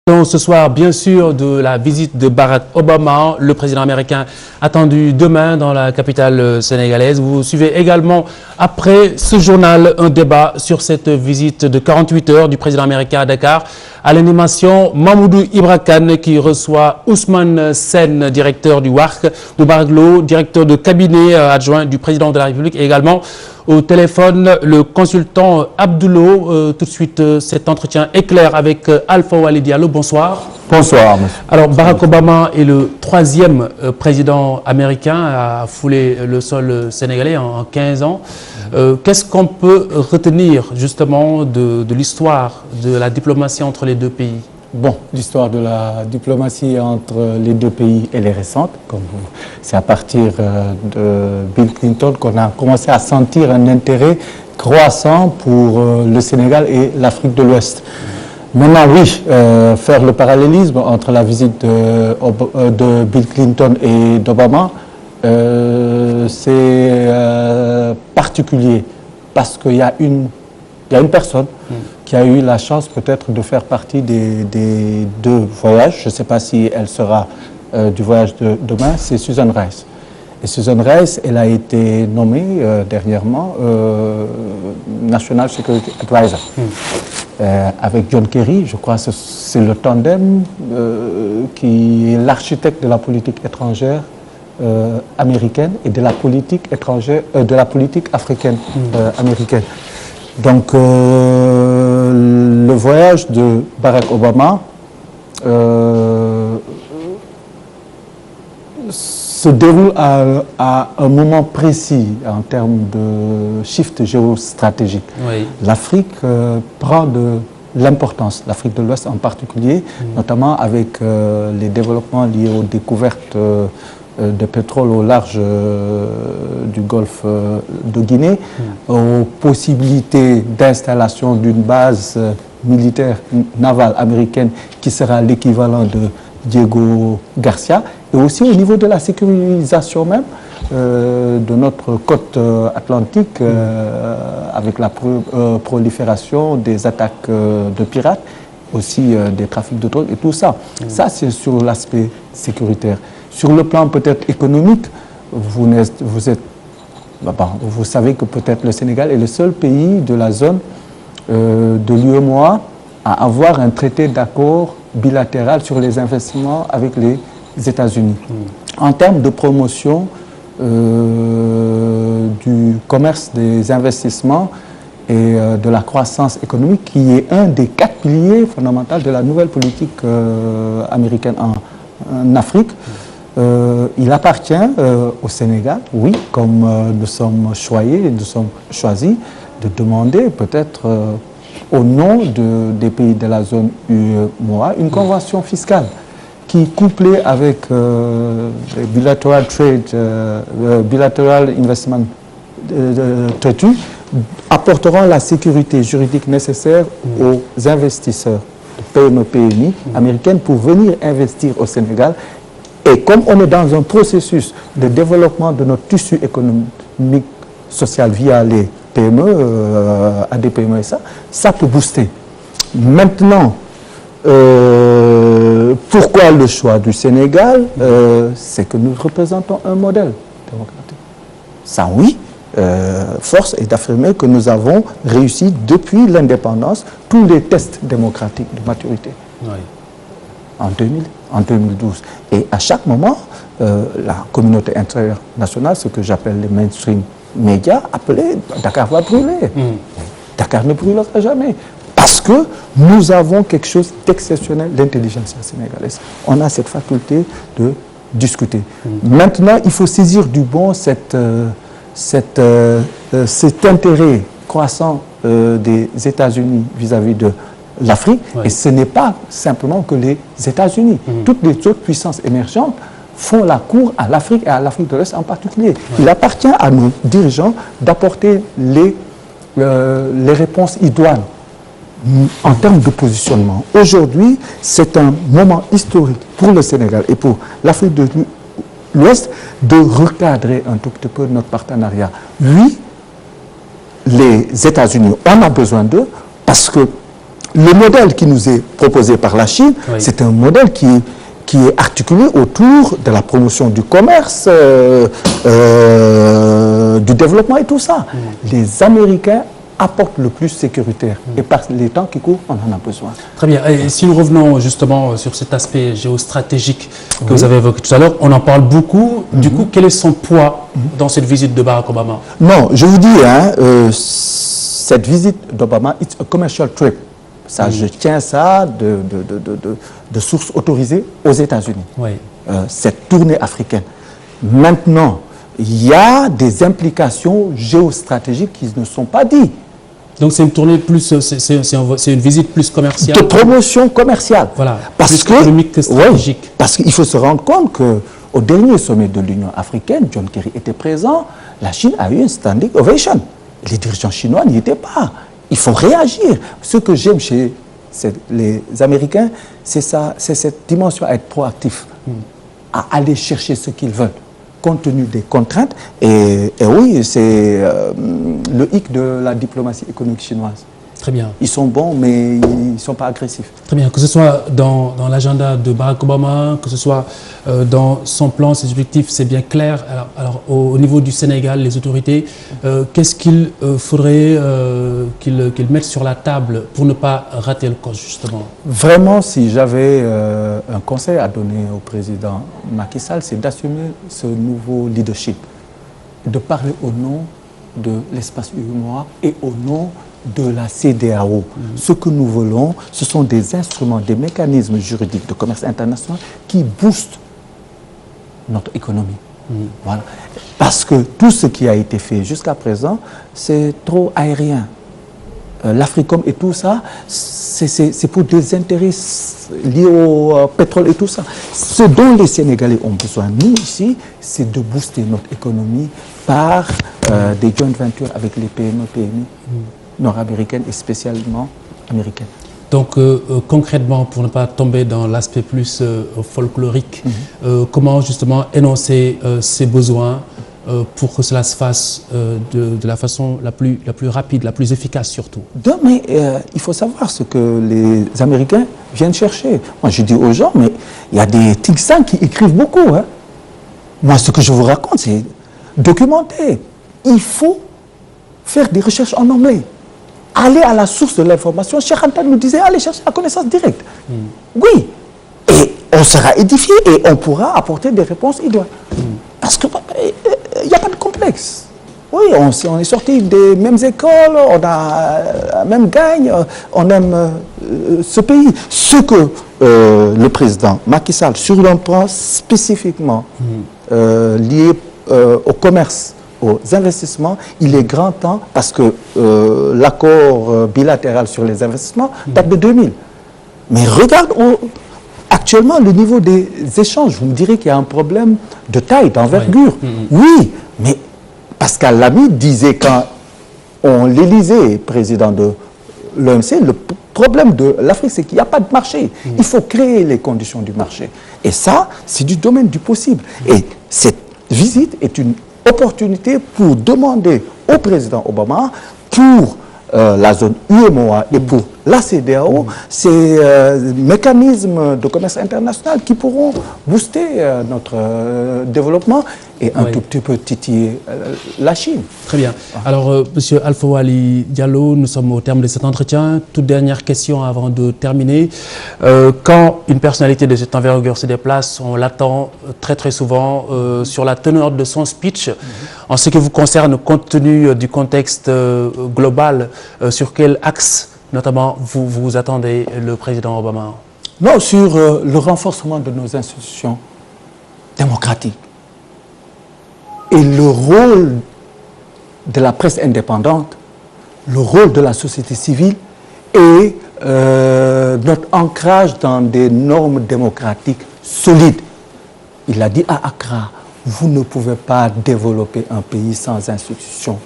Donc, ce soir, bien sûr, de la visite de Barack Obama, le président américain attendu demain dans la capitale sénégalaise. Vous suivez également, après ce journal, un débat sur cette visite de 48 heures du président américain à Dakar. À l'animation, Mamoudou Ibra Kane qui reçoit Ousmane Sen, directeur du WARC, Moubarak Lo, directeur de cabinet adjoint du président de la République, et également au téléphone, le consultant Abdoulo. Tout de suite, cet entretien éclair avec Alpha Walid Diallo. Bonsoir. Bonsoir, monsieur. Alors, Barack Obama est le troisième président américain à fouler le sol sénégalais en 15 ans. Qu'est-ce qu'on peut retenir justement de l'histoire de la diplomatie entre les deux pays? Bon, l'histoire de la diplomatie entre les deux pays, elle est récente. C'est à partir de Bill Clinton qu'on a commencé à sentir un intérêt croissant pour le Sénégal et l'Afrique de l'Ouest. Maintenant, oui, faire le parallélisme entre la visite de Bill Clinton et d'Obama, c'est particulier parce qu'il y a une personne qui a eu la chance peut-être de faire partie des deux voyages. Je ne sais pas si elle sera du voyage de demain, c'est Susan Rice. Et Susan Rice, elle a été nommée dernièrement National Security Advisor. Avec John Kerry, je crois que c'est le tandem qui est l'architecte de la politique étrangère américaine et de la politique étrangère, de la politique africaine américaine. Donc, le voyage de Barack Obama se déroule à un moment précis en termes de shift géostratégique. Oui. L'Afrique prend de l'importance, l'Afrique de l'Ouest en particulier, notamment avec les développements liés aux découvertes de pétrole au large du golfe de Guinée, aux possibilités d'installation d'une base militaire navale américaine qui sera l'équivalent de Diego Garcia, et aussi au niveau de la sécurisation même de notre côte atlantique avec la prolifération des attaques de pirates, aussi des trafics de drogue et tout ça. Ça, c'est sur l'aspect sécuritaire. Sur le plan peut-être économique, vous savez que peut-être le Sénégal est le seul pays de la zone de l'UEMOA à avoir un traité d'accord bilatéral sur les investissements avec les États-Unis. En termes de promotion du commerce, des investissements et de la croissance économique, qui est un des 4 piliers fondamentaux de la nouvelle politique américaine en Afrique, il appartient au Sénégal, oui, comme nous sommes choyés, nous sommes choisis, de demander peut-être au nom des pays de la zone UEMOA une convention fiscale qui, couplée avec les bilateral investment treaty, apporteront la sécurité juridique nécessaire aux investisseurs de PME-PMI américaines pour venir investir au Sénégal. Et comme on est dans un processus de développement de notre tissu économique, social via les PME, ADPME et ça peut booster. Maintenant, pourquoi le choix du Sénégal? C'est que nous représentons un modèle démocratique. Ça, oui, force est d'affirmer que nous avons réussi depuis l'indépendance tous les tests démocratiques de maturité. Oui. En 2012. Et à chaque moment, la communauté internationale, ce que j'appelle les mainstream médias, appelait Dakar va brûler. Dakar ne brûlera jamais. Parce que nous avons quelque chose d'exceptionnel, l'intelligence sénégalaise. On a cette faculté de discuter. Maintenant, il faut saisir du bon cet intérêt croissant des États-Unis vis-à-vis de l'Afrique, et ce n'est pas simplement que les États-Unis. Toutes les autres puissances émergentes font la cour à l'Afrique et à l'Afrique de l'Ouest en particulier. Il appartient à nos dirigeants d'apporter les réponses idoines en termes de positionnement. Aujourd'hui, c'est un moment historique pour le Sénégal et pour l'Afrique de l'Ouest de recadrer un tout petit peu notre partenariat. Oui, les États-Unis, on a besoin d'eux parce que le modèle qui nous est proposé par la Chine, Oui. c'est un modèle qui est articulé autour de la promotion du commerce, du développement et tout ça. Les Américains apportent le plus sécuritaire. Et par les temps qui courent, on en a besoin. Très bien. Et si nous revenons justement sur cet aspect géostratégique que vous avez évoqué tout à l'heure, on en parle beaucoup. Du coup, quel est son poids dans cette visite de Barack Obama? Non, je vous dis, hein, cette visite d'Obama, it's a commercial trip. Ça, je tiens ça de sources autorisées aux États-Unis. Oui. Cette tournée africaine. Maintenant, il y a des implications géostratégiques qui ne sont pas dites. Donc c'est une tournée plus, c'est une visite plus commerciale. De promotion commerciale. Voilà, parce plus que, économique que stratégique. Ouais, parce qu'il faut se rendre compte qu'au dernier sommet de l'Union africaine, John Kerry était présent, la Chine a eu une standing ovation. Les dirigeants chinois n'y étaient pas. Il faut réagir. Ce que j'aime chez les Américains, c'est cette dimension à être proactif, à aller chercher ce qu'ils veulent, compte tenu des contraintes. Et oui, c'est le hic de la diplomatie économique chinoise. Très bien. Ils sont bons, mais ils ne sont pas agressifs. Très bien. Que ce soit dans l'agenda de Barack Obama, que ce soit dans son plan, ses objectifs, c'est bien clair. Alors au niveau du Sénégal, les autorités, qu'est-ce qu'il faudrait qu'ils mettent sur la table pour ne pas rater le coche, justement? Vraiment, si j'avais un conseil à donner au président Macky Sall, c'est d'assumer ce nouveau leadership, de parler au nom de l'espace UEMOA et au nom de la CEDEAO. Ce que nous voulons, ce sont des instruments, des mécanismes juridiques de commerce international qui boostent notre économie. Voilà. Parce que tout ce qui a été fait jusqu'à présent, c'est trop aérien. L'Africom et tout ça, c'est pour des intérêts liés au pétrole et tout ça. Ce dont les Sénégalais ont besoin, nous ici, c'est de booster notre économie par des joint ventures avec les PME, PMI nord-américaines et spécialement américaines. Donc concrètement, pour ne pas tomber dans l'aspect plus folklorique, comment justement énoncer ces besoins pour que cela se fasse de la façon la plus rapide, la plus efficace surtout? Mais il faut savoir ce que les Américains viennent chercher. Moi, je dis aux gens, mais il y a des think tanks qui écrivent beaucoup. Hein. Moi, ce que je vous raconte, c'est documenté. Il faut faire des recherches en anglais. Aller à la source de l'information. Cheikh Anta nous disait, allez chercher la connaissance directe. Oui. Et on sera édifié et on pourra apporter des réponses idoines. Parce qu'il n'y a pas de complexe. Oui, on est sortis des mêmes écoles, on a la même gagne, on aime ce pays. Ce que le président Macky Sall, sur un plan spécifiquement lié au commerce, aux investissements, il est grand temps, parce que l'accord bilatéral sur les investissements date de 2000. Mais regarde actuellement le niveau des échanges. Vous me direz qu'il y a un problème de taille, d'envergure. Oui, mais Pascal Lamy disait quand on l'élisait président de l'OMC, le problème de l'Afrique, c'est qu'il n'y a pas de marché. Il faut créer les conditions du marché. Et ça, c'est du domaine du possible. Et cette visite est une opportunité pour demander au président Obama, pour la zone UEMOA et pour la CEDEAO, ces mécanismes de commerce international qui pourront booster notre développement et un tout petit peu titiller la Chine. Très bien. Alors, Monsieur Alpha Wali Diallo, nous sommes au terme de cet entretien. Toute dernière question avant de terminer. Quand une personnalité de cette envergure se déplace, on l'attend très souvent sur la teneur de son speech. En ce qui vous concerne, compte tenu du contexte global, sur quel axe notamment vous attendez le président Obama? Non, sur le renforcement de nos institutions démocratiques et le rôle de la presse indépendante, le rôle de la société civile et notre ancrage dans des normes démocratiques solides. Il a dit à Accra, vous ne pouvez pas développer un pays sans institutions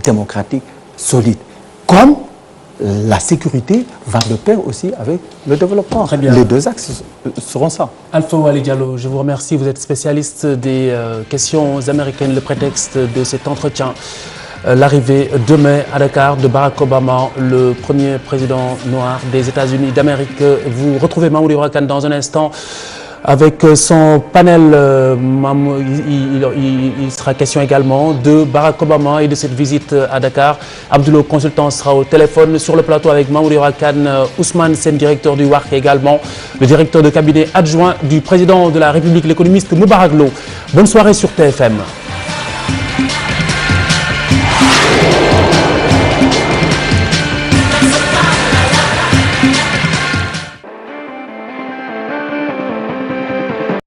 démocratiques solides. Comme la sécurité va de pair aussi avec le développement. Très bien. Les deux axes seront ça. Alpha Wali Diallo, je vous remercie. Vous êtes spécialiste des questions américaines, le prétexte de cet entretien. l'arrivée demain à Dakar de Barack Obama, le premier président noir des États-Unis d'Amérique. Vous retrouvez Mamoudou Ibra Kane dans un instant avec son panel. Il sera question également de Barack Obama et de cette visite à Dakar. Abdoulo, consultant, sera au téléphone sur le plateau avec Mamoudou Ibra Kane, Ousmane Sen, directeur du WARC, également le directeur de cabinet adjoint du président de la République, l'économiste Moubarak Lo. Bonne soirée sur TFM.